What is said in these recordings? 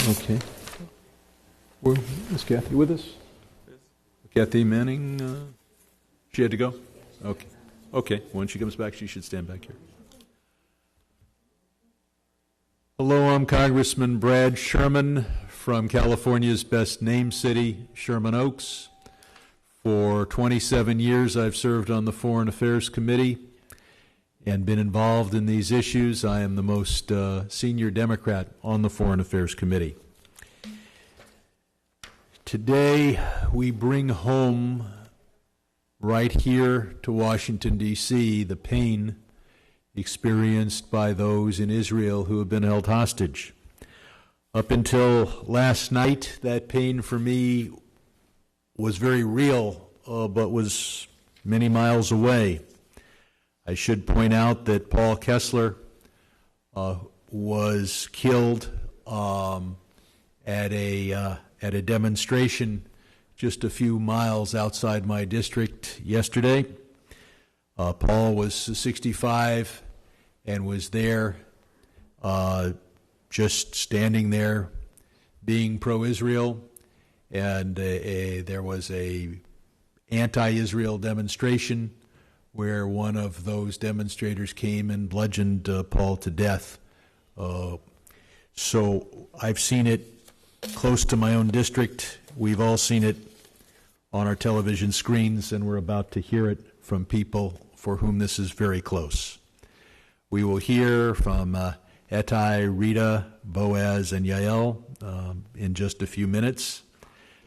Okay. Well, is Kathy with us? Kathy Manning, she had to go? Okay. Okay, when she comes back, she should stand back here. Hello, I'm Congressman Brad Sherman from California's best named city, Sherman Oaks. For 27 years, I've served on the Foreign Affairs Committee and been involved in these issues. I am the most senior Democrat on the Foreign Affairs Committee. Today, we bring home right here to Washington, D.C., the pain experienced by those in Israel who have been held hostage. Up until last night, that pain for me was very real, but was many miles away. I should point out that Paul Kessler was killed at a demonstration just a few miles outside my district yesterday. Paul was 65 and was there just standing there being pro-Israel, and there was a anti-Israel demonstration where one of those demonstrators came and bludgeoned Paul to death. So I've seen it close to my own district. We've all seen it on our television screens, and we're about to hear it from people for whom this is very close. We will hear from Itai, Rita, Boaz, and Yael in just a few minutes.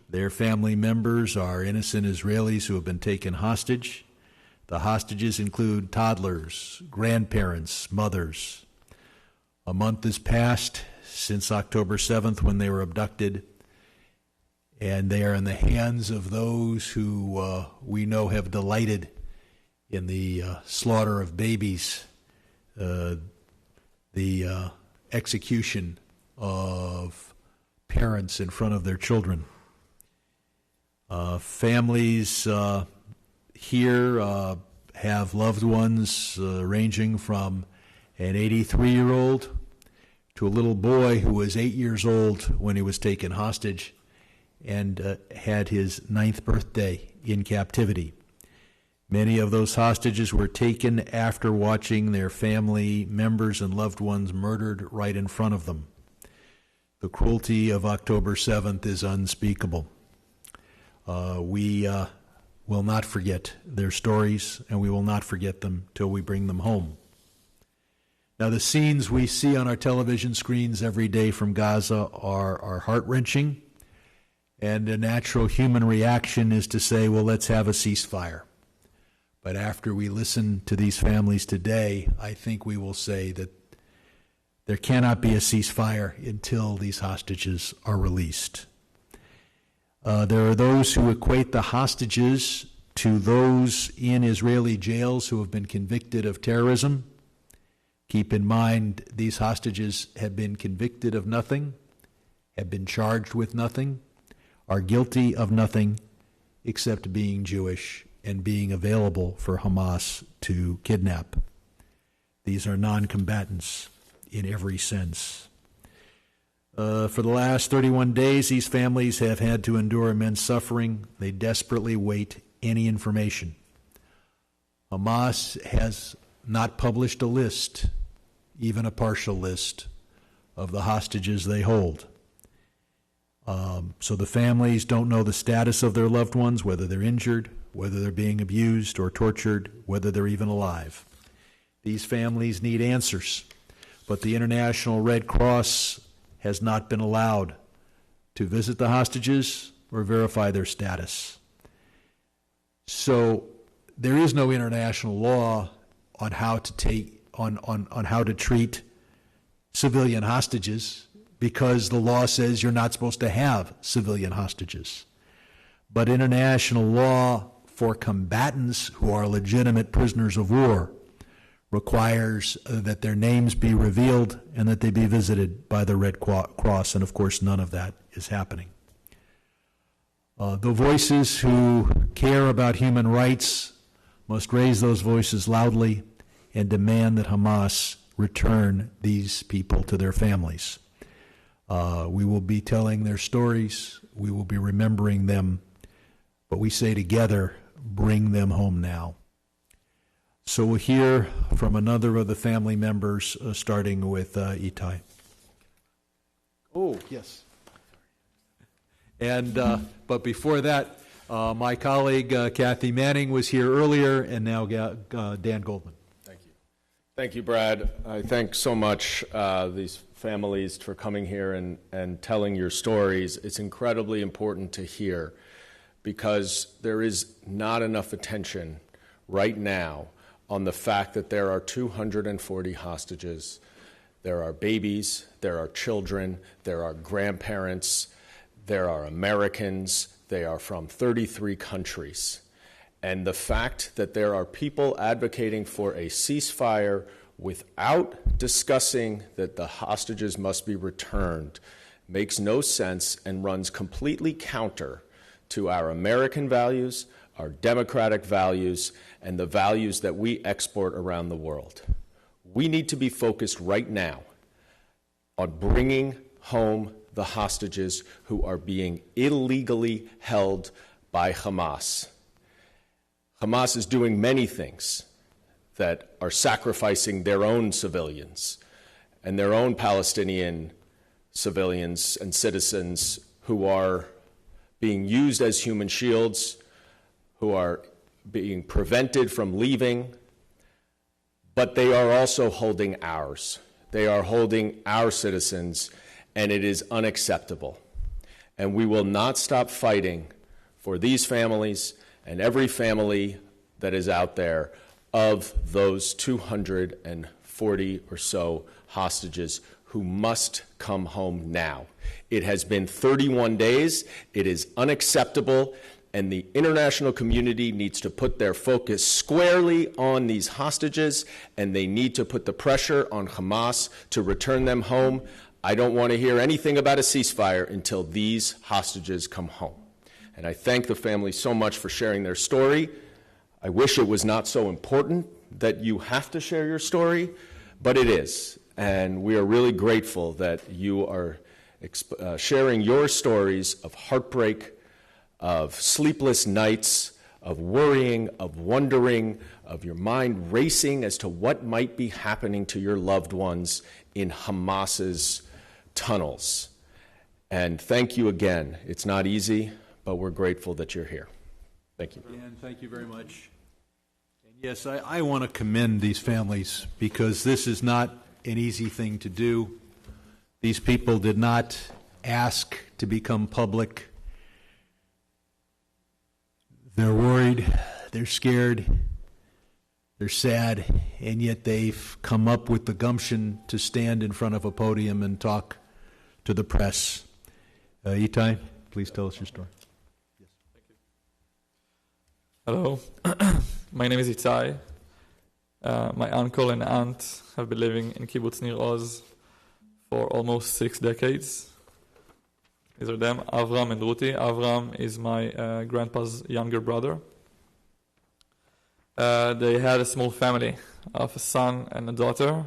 Their family members are innocent Israelis who have been taken hostage. The hostages include toddlers, grandparents, mothers. A month has passed since October 7th when they were abducted, and they are in the hands of those who we know have delighted in the slaughter of babies, the execution of parents in front of their children. Families here have loved ones ranging from an 83-year-old to a little boy who was 8 years old when he was taken hostage and had his 9th birthday in captivity. Many of those hostages were taken after watching their family members and loved ones murdered right in front of them. The cruelty of October 7th is unspeakable. We will not forget their stories, and we will not forget them till we bring them home. Now, the scenes we see on our television screens every day from Gaza are heart-wrenching, and a natural human reaction is to say, well, let's have a ceasefire. But after we listen to these families today, I think we will say that there cannot be a ceasefire until these hostages are released. There are those who equate the hostages to those in Israeli jails who have been convicted of terrorism. Keep in mind, these hostages have been convicted of nothing, have been charged with nothing, are guilty of nothing except being Jewish and being available for Hamas to kidnap. These are non-combatants in every sense. For the last 31 days, these families have had to endure immense suffering. They desperately wait any information. Hamas has not published a list, even a partial list, of the hostages they hold. So the families don't know the status of their loved ones, whether they're injured, whether they're being abused or tortured, whether they're even alive. These families need answers, but the International Red Cross has not been allowed to visit the hostages or verify their status. So there is no international law on how to treat civilian hostages, because the law says you're not supposed to have civilian hostages. But international law for combatants who are legitimate prisoners of war requires that their names be revealed and that they be visited by the Red Cross, and of course none of that is happening. The voices who care about human rights must raise those voices loudly and demand that Hamas return these people to their families. We will be telling their stories. We will be remembering them. But we say together, bring them home now. So we'll hear from another of the family members, starting with Itai. Oh, yes. And but before that, my colleague Kathy Manning was here earlier, and now Dan Goldman. Thank you. Thank you, Brad. I thank so much these families for coming here and telling your stories. It's incredibly important to hear because there is not enough attention right now on the fact that there are 240 hostages. There are babies, there are children, there are grandparents, there are Americans, they are from 33 countries. And the fact that there are people advocating for a ceasefire without discussing that the hostages must be returned makes no sense and runs completely counter to our American values, our democratic values, and the values that we export around the world. We need to be focused right now on bringing home the hostages who are being illegally held by Hamas. Hamas is doing many things that are sacrificing their own civilians and their own Palestinian civilians and citizens who are being used as human shields, who are being prevented from leaving, but they are also holding ours. They are holding our citizens, and it is unacceptable. And we will not stop fighting for these families and every family that is out there of those 240 or so hostages who must come home now. It has been 31 days. It is unacceptable. And the international community needs to put their focus squarely on these hostages, and they need to put the pressure on Hamas to return them home. I don't want to hear anything about a ceasefire until these hostages come home. And I thank the family so much for sharing their story. I wish it was not so important that you have to share your story, but it is. And we are really grateful that you are sharing your stories of heartbreak, of sleepless nights, of worrying, of wondering, of your mind racing as to what might be happening to your loved ones in Hamas's tunnels. And thank you again. It's not easy, but we're grateful that you're here. Thank you. Dan, thank you very much. And yes, I want to commend these families because this is not an easy thing to do. These people did not ask to become public. They're worried, they're scared, they're sad, and yet they've come up with the gumption to stand in front of a podium and talk to the press. Itai, please tell us your story. Yes. Thank you. Hello, my name is Itai. My uncle and aunt have been living in Kibbutz Nir Oz for almost 6 decades. These are them, Avram and Ruti. Avram is my grandpa's younger brother. They had a small family of a son and a daughter.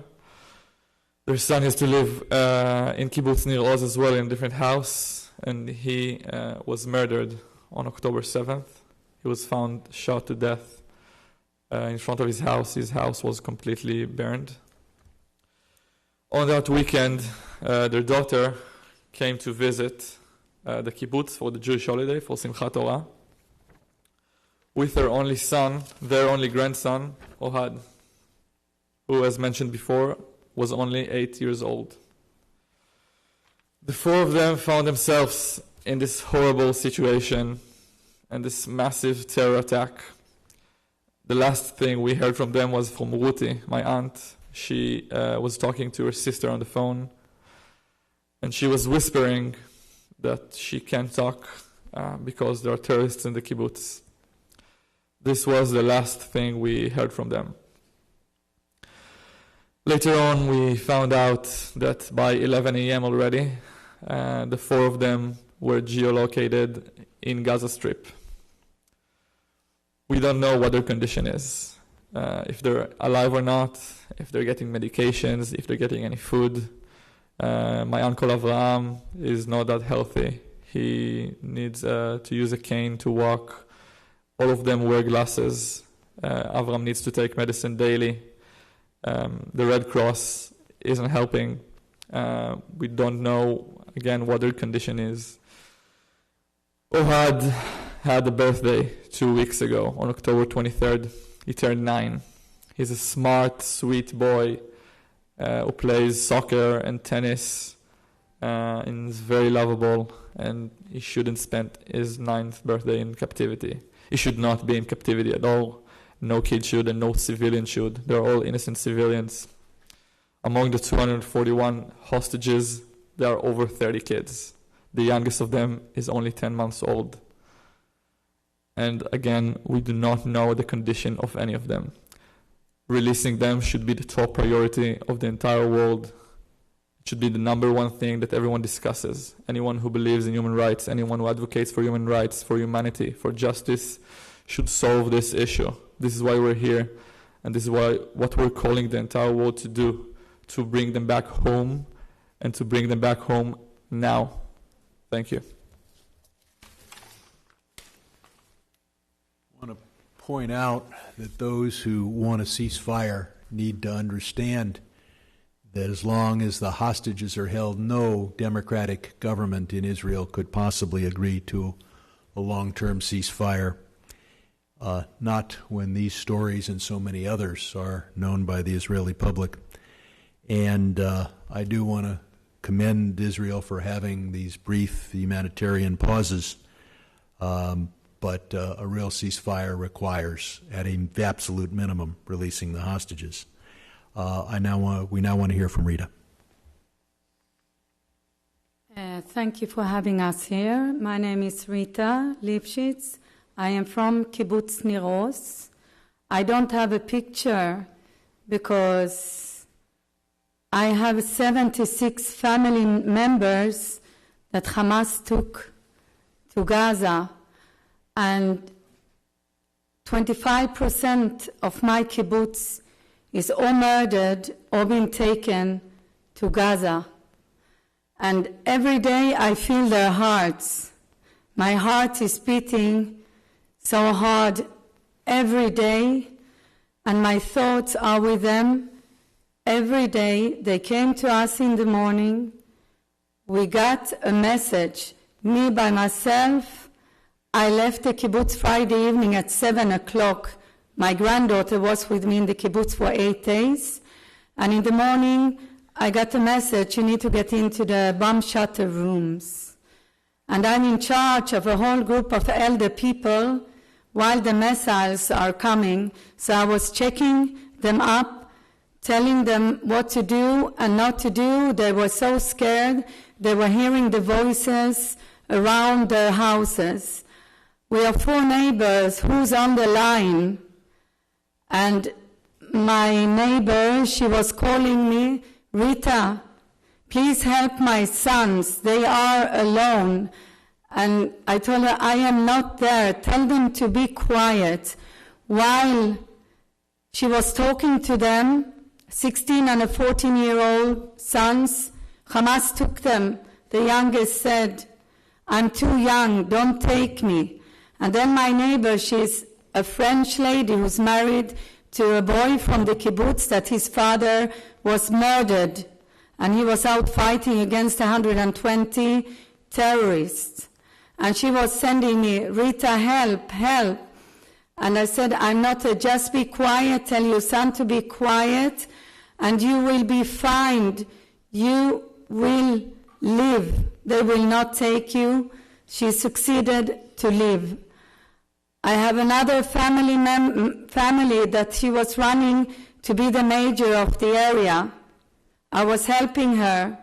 Their son used to live in Kibbutz Nir Oz as well, in a different house, and he was murdered on October 7th. He was found shot to death in front of his house. His house was completely burned. On that weekend, their daughter came to visit the kibbutz for the Jewish holiday, for Simchat Torah, with her only son, their only grandson, Ohad, who, as mentioned before, was only 8 years old. The 4 of them found themselves in this horrible situation and this massive terror attack. The last thing we heard from them was from Ruti, my aunt. She was talking to her sister on the phone, and she was whispering that she can't talk because there are terrorists in the kibbutz. This was the last thing we heard from them. Later on, we found out that by 11 a.m. already, the 4 of them were geolocated in Gaza Strip. We don't know what their condition is, if they're alive or not, if they're getting medications, if they're getting any food, My uncle Avraham is not that healthy. He needs to use a cane to walk. All of them wear glasses. Avram needs to take medicine daily. The Red Cross isn't helping. We don't know, again, what their condition is. Ohad had a birthday 2 weeks ago, on October 23rd. He turned 9. He's a smart, sweet boy who plays soccer and tennis and is very lovable, and he shouldn't spend his 9th birthday in captivity. He should not be in captivity at all. No kid should, and no civilian should. They're all innocent civilians. Among the 241 hostages, there are over 30 kids. The youngest of them is only 10 months old. And again, we do not know the condition of any of them. Releasing them should be the top priority of the entire world. It should be the number one thing that everyone discusses. Anyone who believes in human rights, anyone who advocates for human rights, for humanity, for justice, should solve this issue. This is why we're here, and this is what we're calling the entire world to do, to bring them back home, and to bring them back home now. Thank you. I want to point out that those who want a ceasefire need to understand that as long as the hostages are held, no democratic government in Israel could possibly agree to a long-term ceasefire, not when these stories and so many others are known by the Israeli public. And I do want to commend Israel for having these brief humanitarian pauses, but a real ceasefire requires, at an absolute minimum, releasing the hostages. We now want to hear from Rita. Thank you for having us here. My name is Rita Lipschitz. I am from Kibbutz Nir Oz. I don't have a picture because I have 76 family members that Hamas took to Gaza, and 25% of my kibbutz is or murdered or being taken to Gaza. And every day I feel their hearts. My heart is beating so hard every day, and my thoughts are with them every day. They came to us in the morning. We got a message. Me by myself, I left the kibbutz Friday evening at 7 o'clock. My granddaughter was with me in the kibbutz for 8 days. And in the morning, I got a message, you need to get into the bomb shelter rooms. And I'm in charge of a whole group of elder people while the missiles are coming. So I was checking them up, telling them what to do and not to do. They were so scared. They were hearing the voices around their houses. We have 4 neighbors who's on the line. And my neighbor, she was calling me, Rita, please help my sons. They are alone. And I told her, I am not there. Tell them to be quiet. While she was talking to them, 16 and a 14-year-old sons, Hamas took them. The youngest said, I'm too young, don't take me. And then my neighbor, she's a French lady who's married to a boy from the kibbutz that his father was murdered. And he was out fighting against 120 terrorists. And she was sending me, Rita, help, help. And I said, I'm not just be quiet, tell your son to be quiet, and you will be fine. You will live. They will not take you. She succeeded to live. I have another family that she was running to be the mayor of the area. I was helping her.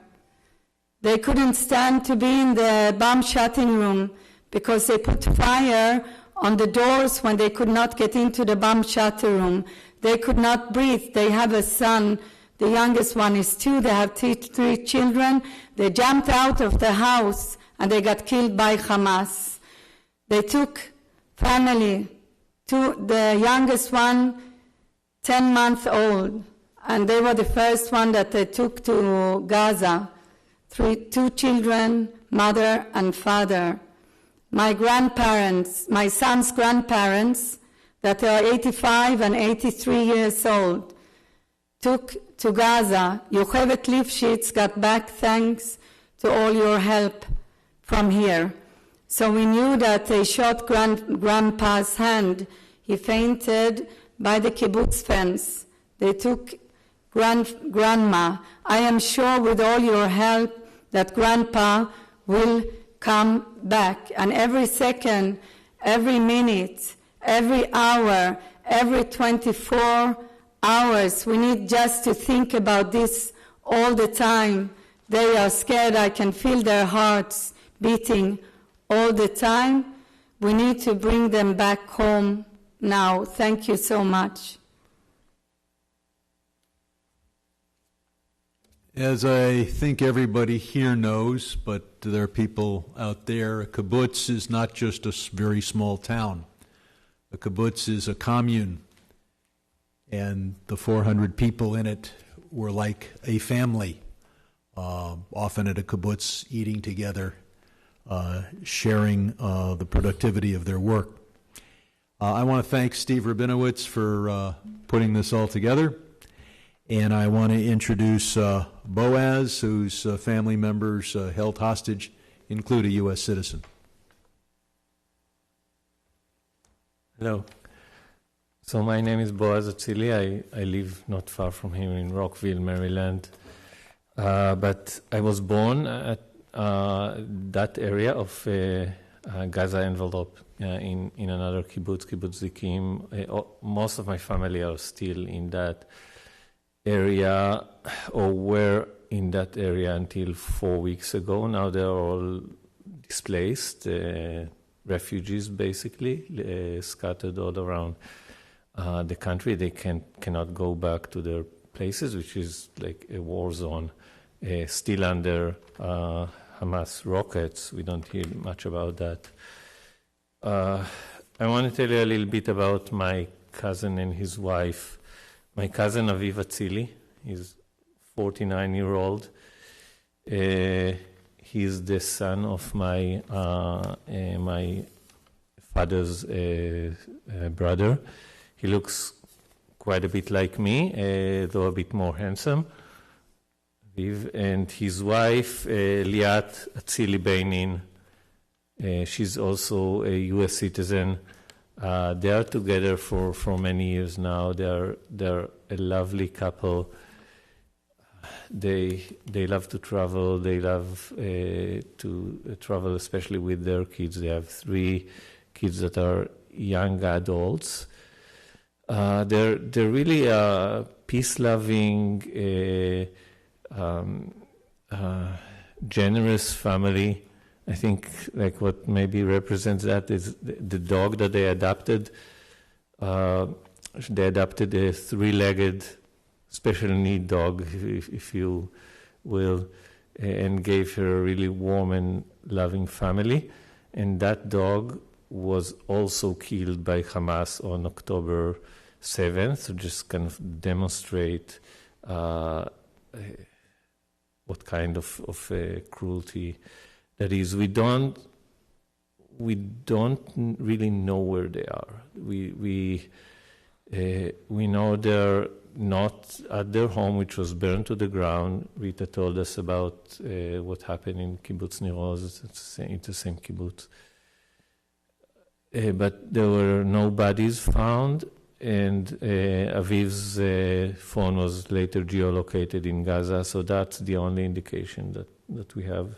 They couldn't stand to be in the bomb shutting room because they put fire on the doors when they could not get into the bomb shelter room. They could not breathe. They have a son. The youngest one is 2. They have 3 children. They jumped out of the house and they got killed by Hamas. They took family to the youngest one, 10 months old, and they were the first one that they took to Gaza. two children, mother and father. My grandparents, my son's grandparents, that are 85 and 83 years old, took to Gaza. Yocheved Lifshitz got back thanks to all your help from here. So we knew that they shot Grandpa's hand. He fainted by the kibbutz fence. They took Grandma. I am sure with all your help that Grandpa will come back. And every second, every minute, every hour, every 24 hours, we need just to think about this all the time. They are scared. I can feel their hearts beating all the time. We need to bring them back home now. Thank you so much. As I think everybody here knows, but there are people out there, a kibbutz is not just a very small town. A kibbutz is a commune, and the 400 people in it were like a family, often at a kibbutz, eating together, sharing the productivity of their work. I want to thank Steve Rabinowitz for putting this all together. And I want to introduce Boaz, whose family members held hostage include a U.S. citizen. Hello. So my name is Boaz Atzili. I live not far from here in Rockville, Maryland. But I was born at that area of Gaza envelope in another kibbutz, Kibbutz Zikim. Most of my family are still in that area, or were in that area until 4 weeks ago. Now they're all displaced, refugees basically, scattered all around the country. They cannot go back to their places, which is like a war zone, still under Hamas rockets. We don't hear much about that. I want to tell you a little bit about my cousin and his wife. My cousin Aviv Atzili, he's 49-year-old. He's the son of my my father's brother. He looks quite a bit like me, though a bit more handsome. Aviv, and his wife, Liat Atzili Beinin. She's also a U.S. citizen. They are together for many years now. They're a lovely couple. They love to travel. They love to travel, especially with their kids. They have 3 kids that are young adults. They're really peace-loving, generous family. I think like what maybe represents that is the dog that they adopted. They adopted a 3-legged special need dog, if you will, and gave her a really warm and loving family. And that dog was also killed by Hamas on October 7th, to just kind of demonstrate what kind of cruelty that is. We don't really know where they are. We know they're not at their home, which was burned to the ground. Rita told us about what happened in Kibbutz Nir Oz. It's the same kibbutz. But there were no bodies found, and Aviv's phone was later geolocated in Gaza, so that's the only indication that we have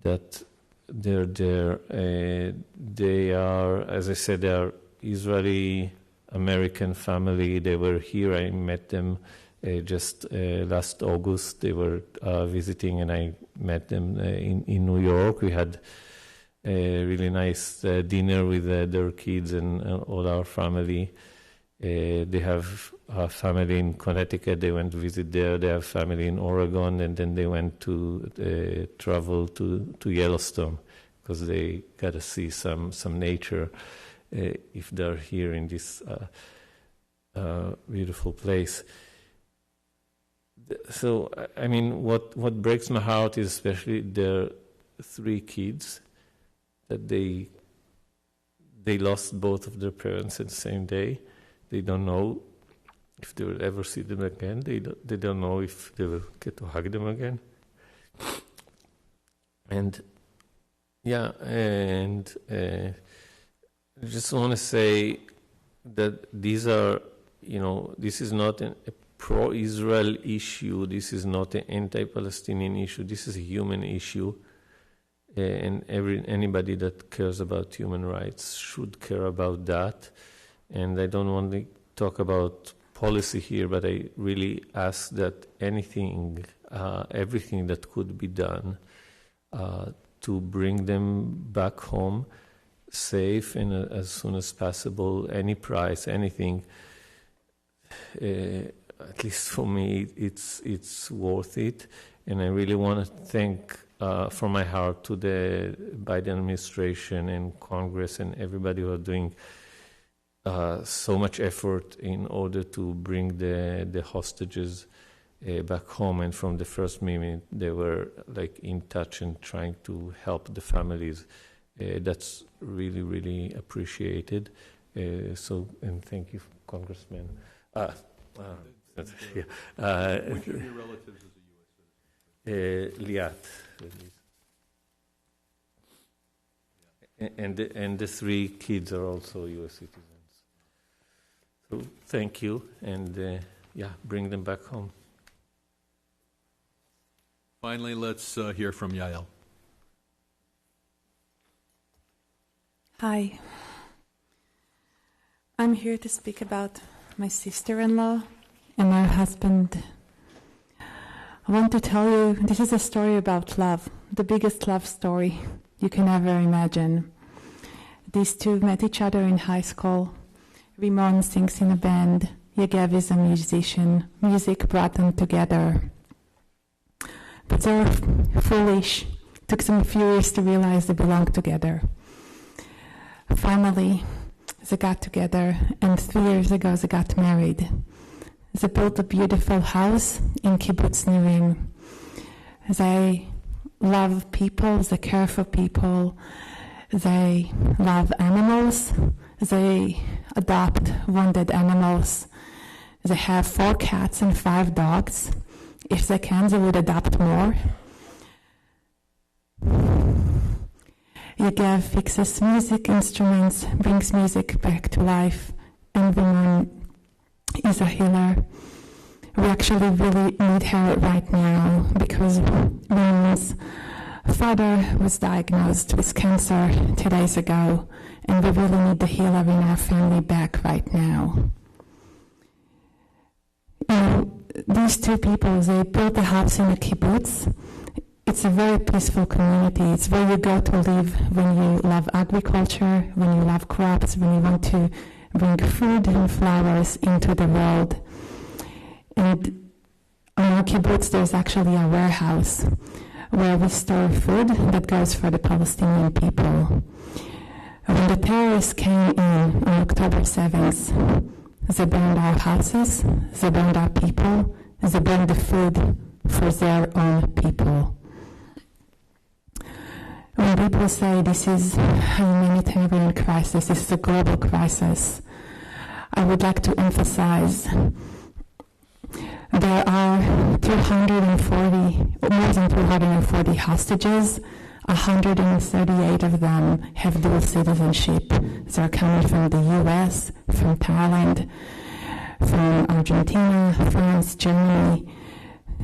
that they're there. They are, as I said, they are Israeli-American family. They were here. I met them just last August. They were visiting, and I met them in New York. We had a really nice dinner with their kids and all our family. They have a family in Connecticut. They went to visit there. They have family in Oregon, and then they went to travel to Yellowstone because they got to see some nature if they're here in this beautiful place. So, I mean, what breaks my heart is especially their 3 kids, that they lost both of their parents at the same day. They don't know if they will ever see them again. They don't know if they will get to hug them again. And I just want to say that these are, this is not a pro-Israel issue. This is not an anti-Palestinian issue. This is a human issue. And anybody that cares about human rights should care about that. And I don't want to talk about policy here, but I really ask that everything that could be done to bring them back home safe and as soon as possible, any price, anything. At least for me, it's worth it. And I really want to thank from my heart to the Biden administration and Congress and everybody who are doing so much effort in order to bring the hostages back home. And from the first minute, they were in touch and trying to help the families. That's really, really appreciated. And thank you, Congressman. Which of your relatives is a U.S. citizen? Liat. And the 3 kids are also U.S. citizens. So thank you, and bring them back home. Finally, let's hear from Yael. Hi. I'm here to speak about my sister-in-law and her husband. I want to tell you, this is a story about love, the biggest love story you can ever imagine. These 2 met each other in high school. Rimon sings in a band. Yael is a musician. Music brought them together. But they were foolish. It took them a few years to realize they belonged together. Finally, they got together, and 3 years ago they got married. They built a beautiful house in Kibbutz Nirim. They love people, they care for people, they love animals, they adopt wounded animals. They have 4 cats and 5 dogs. If they can, they would adopt more. Yael fixes music instruments, brings music back to life, and Rimon is a healer. We actually really need her right now because Rimon's father was diagnosed with cancer 2 days ago, and we really need the healer in our family back right now. These 2 people, they built a house in a kibbutz. It's a very peaceful community. It's where you go to live when you love agriculture, when you love crops, when you want to bring food and flowers into the world. And on our kibbutz, there's actually a warehouse where we store food that goes for the Palestinian people. When the terrorists came in on October 7th, they burned our houses, they burned our people, they burned the food for their own people. When people say this is a humanitarian crisis, this is a global crisis, I would like to emphasize there are more than 240 hostages. 138 of them have dual citizenship. They're coming from the US, from Thailand, from Argentina, France, Germany.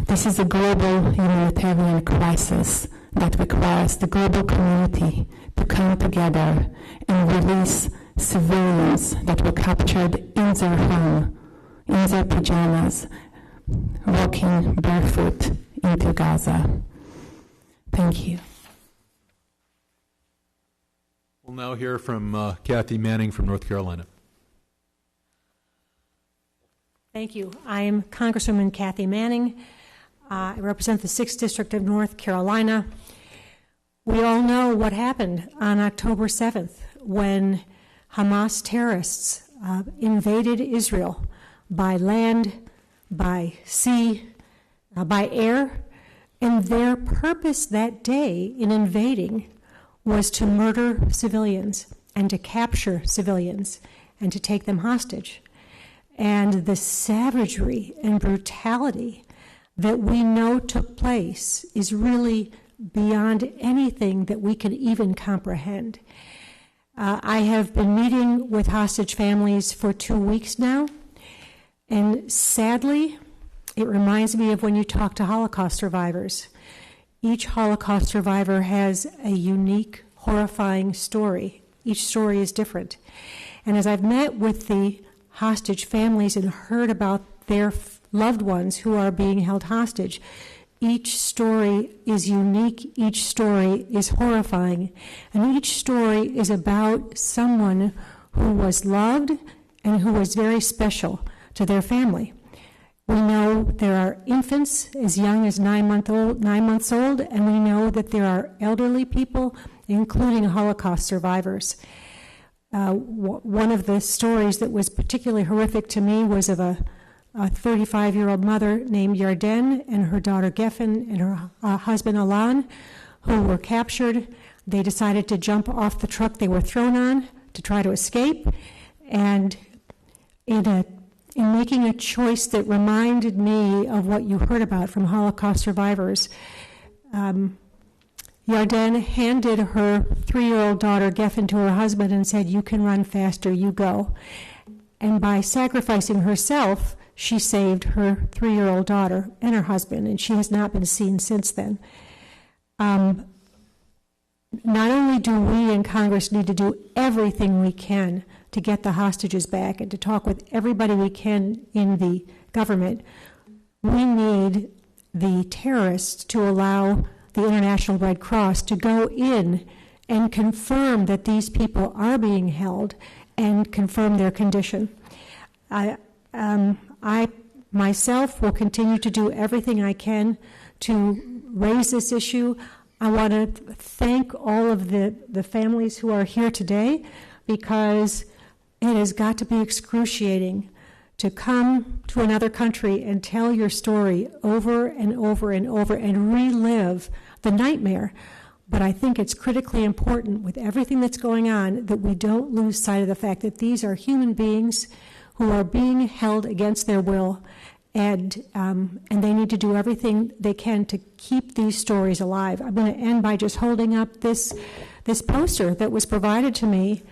This is a global humanitarian crisis that requires the global community to come together and release civilians that were captured in their home, in their pajamas, walking barefoot into Gaza. Thank you. We'll now hear from Kathy Manning from North Carolina. Thank you. I am Congresswoman Kathy Manning. I represent the 6th District of North Carolina. We all know what happened on October 7th when Hamas terrorists invaded Israel by land, by sea. by air, and their purpose that day in invading was to murder civilians and to capture civilians and to take them hostage. And the savagery and brutality that we know took place is really beyond anything that we can even comprehend. I have been meeting with hostage families for 2 weeks now, and sadly, it reminds me of when you talk to Holocaust survivors. Each Holocaust survivor has a unique, horrifying story. Each story is different. And as I've met with the hostage families and heard about their loved ones who are being held hostage, each story is unique, each story is horrifying, and each story is about someone who was loved and who was very special to their family. We know there are infants as young as 9 months old, and we know that there are elderly people, including Holocaust survivors. One of the stories that was particularly horrific to me was of a 35-year-old mother named Yarden and her daughter Geffen and her husband Alan, who were captured. They decided to jump off the truck they were thrown on to try to escape, and in making a choice that reminded me of what you heard about from Holocaust survivors, Yarden handed her 3-year-old daughter Geffen to her husband and said, "You can run faster, you go." And by sacrificing herself, she saved her 3-year-old daughter and her husband, and she has not been seen since then. Not only do we in Congress need to do everything we can to get the hostages back and to talk with everybody we can in the government, we need the terrorists to allow the International Red Cross to go in and confirm that these people are being held and confirm their condition. I myself will continue to do everything I can to raise this issue. I want to thank all of the families who are here today, because it has got to be excruciating to come to another country and tell your story over and over and over and relive the nightmare. But I think it's critically important with everything that's going on that we don't lose sight of the fact that these are human beings who are being held against their will, and they need to do everything they can to keep these stories alive. I'm going to end by just holding up this poster that was provided to me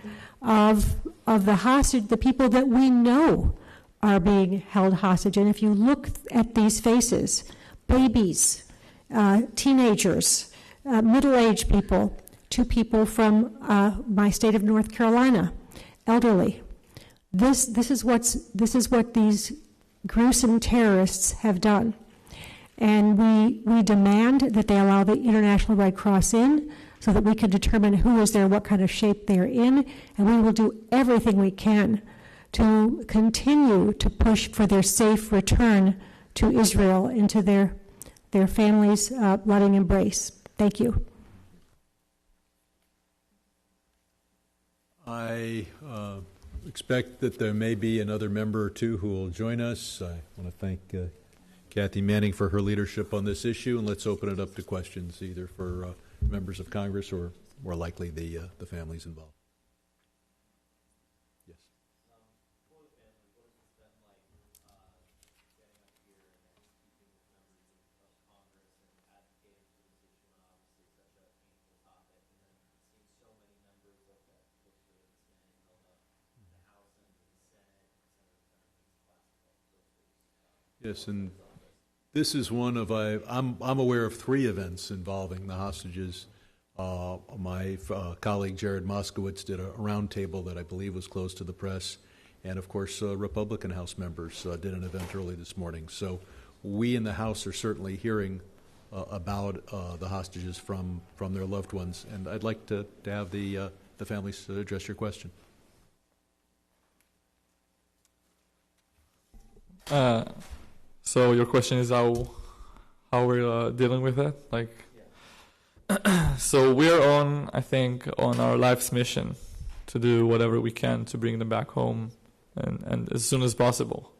of the hostage, the people that we know are being held hostage. And if you look at these faces, babies, teenagers, middle-aged people, to people from my state of North Carolina, elderly. This is what these gruesome terrorists have done, and we demand that they allow the International Red Cross in so that we can determine who is there, what kind of shape they're in, and we will do everything we can to continue to push for their safe return to Israel and to their families' loving embrace. Thank you. I expect that there may be another member or two who will join us. I want to thank Kathy Manning for her leadership on this issue, and let's open it up to questions either for members of Congress or more likely the families involved. Yes. For the family, what has it been like getting up here and speaking with members of Congress and advocating for this issue on obviously such a painful topic, and then seeing so many members of that poster that's standing held up in the House and the Senate, Yes, and this is one of I'm aware of 3 events involving the hostages. My colleague Jared Moskowitz did a roundtable that I believe was closed to the press, and of course Republican House members did an event early this morning. So we in the House are certainly hearing about the hostages from their loved ones, and I'd like to have the families address your question. So your question is how we're dealing with that, like. Yeah. So we're on our life's mission to do whatever we can to bring them back home and as soon as possible.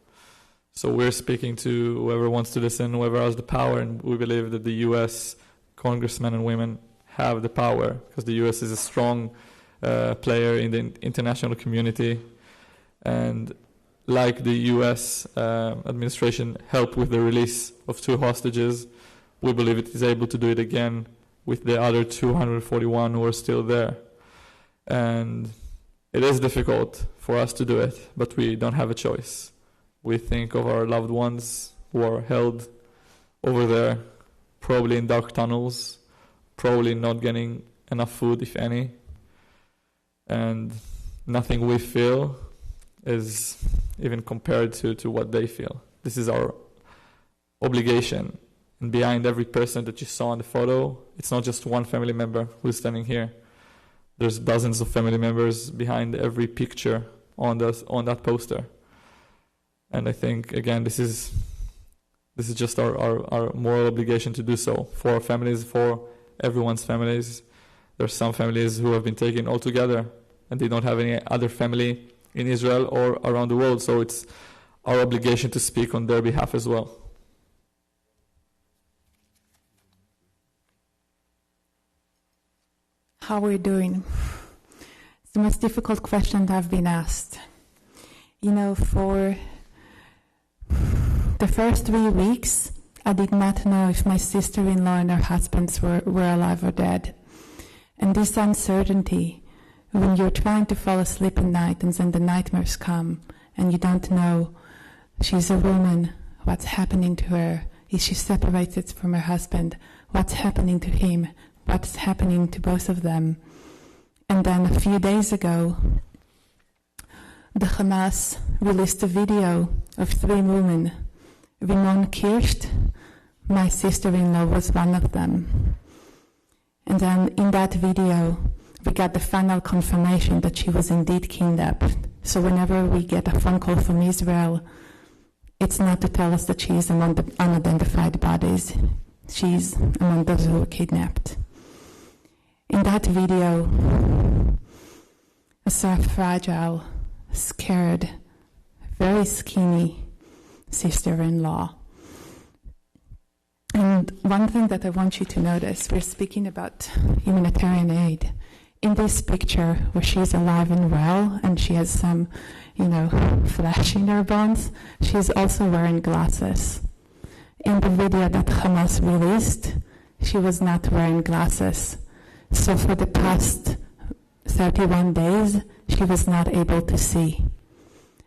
So we're speaking to whoever wants to listen, whoever has the power, and we believe that the U.S. congressmen and women have the power, because the U.S. is a strong player in the international community. And like the U.S. Administration helped with the release of 2 hostages, we believe it is able to do it again with the other 241 who are still there. And it is difficult for us to do it, but we don't have a choice. We think of our loved ones who are held over there, probably in dark tunnels, probably not getting enough food, if any. And nothing we feel is even compared to what they feel. This is our obligation. And behind every person that you saw in the photo, it's not just one family member who's standing here. There's dozens of family members behind every picture on that poster. And I think, again, this is just our moral obligation to do so for our families, for everyone's families. There are some families who have been taken altogether, and they don't have any other family in Israel or around the world, so it's our obligation to speak on their behalf as well. How are we doing? It's the most difficult question that I've been asked. You know, for the first 3 weeks, I did not know if my sister-in-law and her husbands were alive or dead. And this uncertainty, when you're trying to fall asleep at night and then the nightmares come and you don't know, she's a woman, what's happening to her? Is she separated from her husband? What's happening to him? What's happening to both of them? And then a few days ago, the Hamas released a video of 3 women. Rimon Kirscht, my sister-in-law, was one of them. And then in that video, we got the final confirmation that she was indeed kidnapped. So whenever we get a phone call from Israel, it's not to tell us that she is among the unidentified bodies. She's among those who were kidnapped. In that video, I saw a fragile, scared, very skinny sister-in-law. And one thing that I want you to notice, we're speaking about humanitarian aid. In this picture, where she's alive and well, and she has some, flesh in her bones, she's also wearing glasses. In the video that Hamas released, she was not wearing glasses. So for the past 31 days, she was not able to see.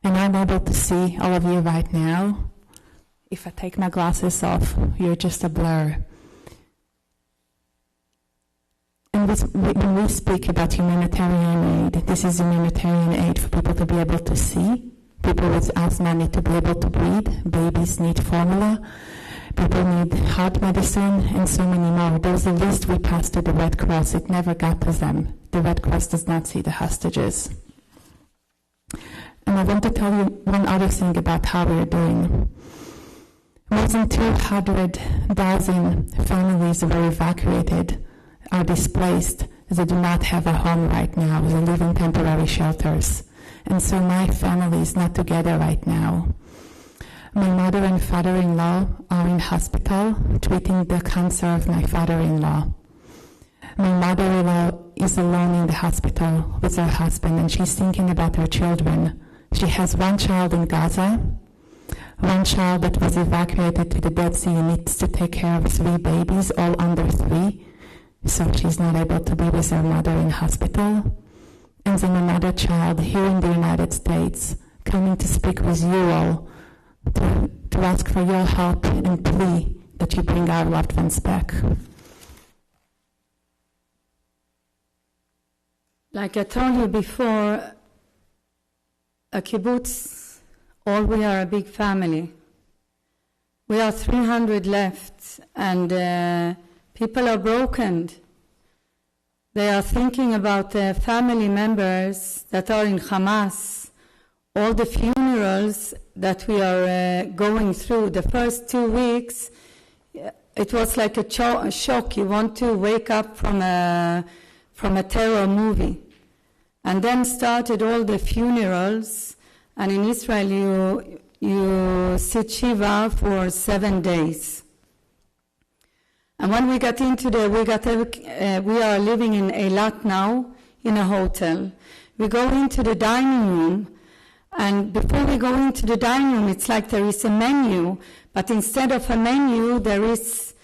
And I'm able to see all of you right now. If I take my glasses off, you're just a blur. And when we speak about humanitarian aid, this is humanitarian aid for people to be able to see. People with asthma need to be able to breathe. Babies need formula. People need heart medicine, and so many more. There's a list we passed to the Red Cross. It never got to them. The Red Cross does not see the hostages. And I want to tell you one other thing about how we're doing. More than 200,000 families were evacuated, are displaced. They do not have a home right now. They live in temporary shelters. And so my family is not together right now. My mother and father-in-law are in hospital treating the cancer of my father-in-law. My mother-in-law is alone in the hospital with her husband, and she's thinking about her children. She has 1 child in Gaza, 1 child that was evacuated to the Dead Sea and needs to take care of 3 babies, all under 3. So she's not able to be with her mother in hospital. And then another child here in the United States coming to speak with you all to ask for your help and plea that you bring our loved ones back. Like I told you before, a kibbutz, all we are a big family. We are 300 left, and people are broken. They are thinking about their family members that are in Hamas. All the funerals that we are going through, the first 2 weeks, it was like a shock. You want to wake up from a terror movie. And then started all the funerals, and in Israel you sit Shiva for 7 days. And when we got into we are living in Eilat now, in a hotel. We go into the dining room, and before we go into the dining room, it's like there is a menu, but instead of a menu, there is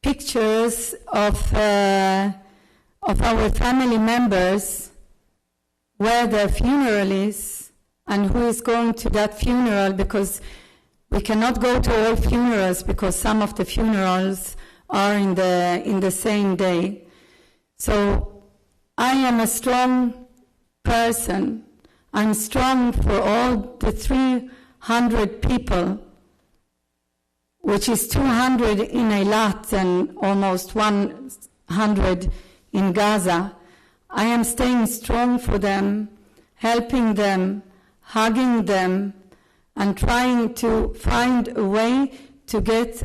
pictures of our family members, where their funeral is, and who is going to that funeral, because we cannot go to all funerals because some of the funerals are in the same day. So I am a strong person. I'm strong for all the 300 people, which is 200 in Eilat and almost 100 in Gaza. I am staying strong for them, helping them, hugging them, and trying to find a way to get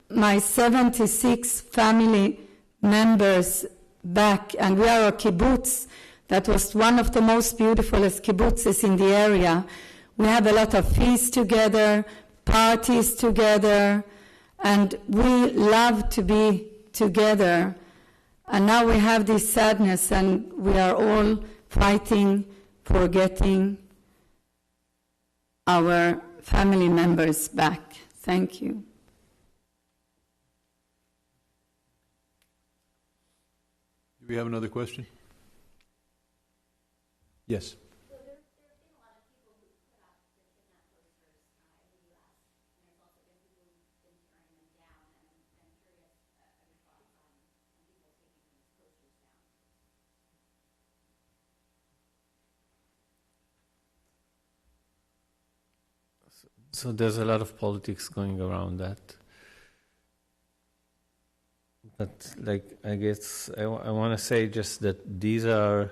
my 76 family members back. And we are a kibbutz that was one of the most beautiful kibbutzes in the area. We have a lot of feasts together, parties together, and we love to be together. And now we have this sadness, and we are all fighting for getting our family members back. Thank you. Do we have another question? Yes. So there have been a lot of people who put up the kidnap posters in the U.S., and there's also been people who've been tearing them down, and I'm curious of your thoughts on people taking these posters down. So there's a lot of politics going around that. But like, I guess I want to say just that these are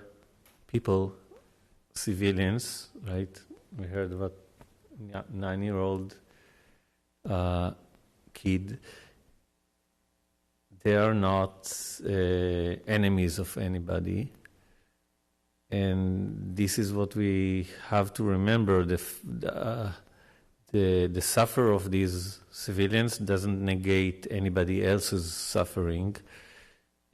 people, civilians, right? We heard about 9-year-old kid. They are not enemies of anybody. And this is what we have to remember. The suffer of these civilians doesn't negate anybody else's suffering,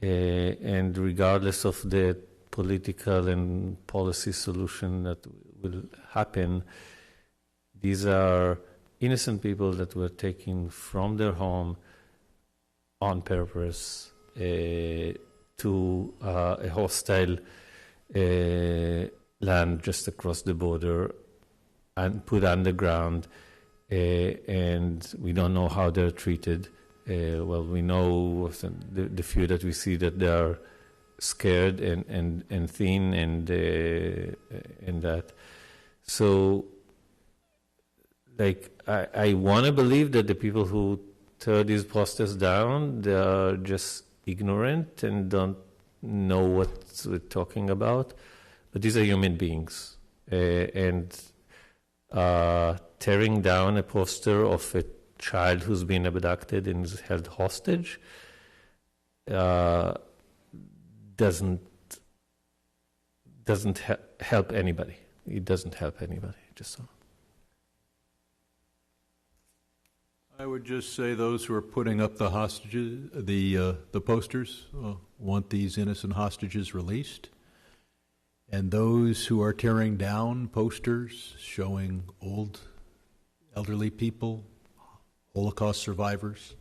and regardless of the political and policy solution that will happen, these are innocent people that were taken from their home on purpose to a hostile land just across the border and put underground. And we don't know how they're treated. Well, we know the few that we see that they are scared and thin and that. So, like, I want to believe that the people who tear these posters down, they are just ignorant and don't know what we're talking about. But these are human beings, and tearing down a poster of a child who's been abducted and is held hostage doesn't help anybody. It doesn't help anybody. Just so. I would just say those who are putting up the hostages, the posters, want these innocent hostages released. And those who are tearing down posters showing old, elderly people, Holocaust survivors,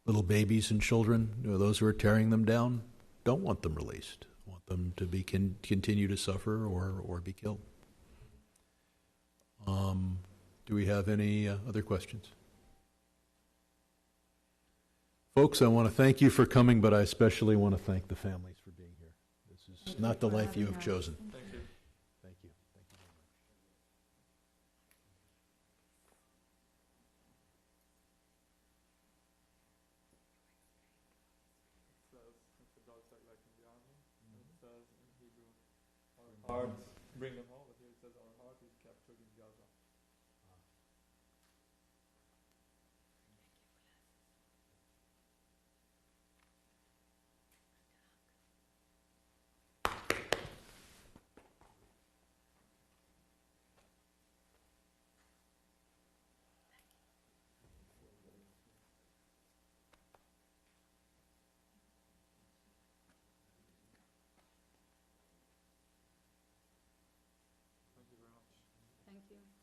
little babies and children, those who are tearing them down, don't want them released. Want them to be continue to suffer or be killed. Do we have any other questions? Folks, I want to thank you for coming, but I especially want to thank the families for being here. This is not the life you have chosen. Thank you. Thank you. Thank you very much. It's a dark side like in the army, and it says in Hebrew, our heart, bring them home, but here it says our heart is captured in Gaza. you.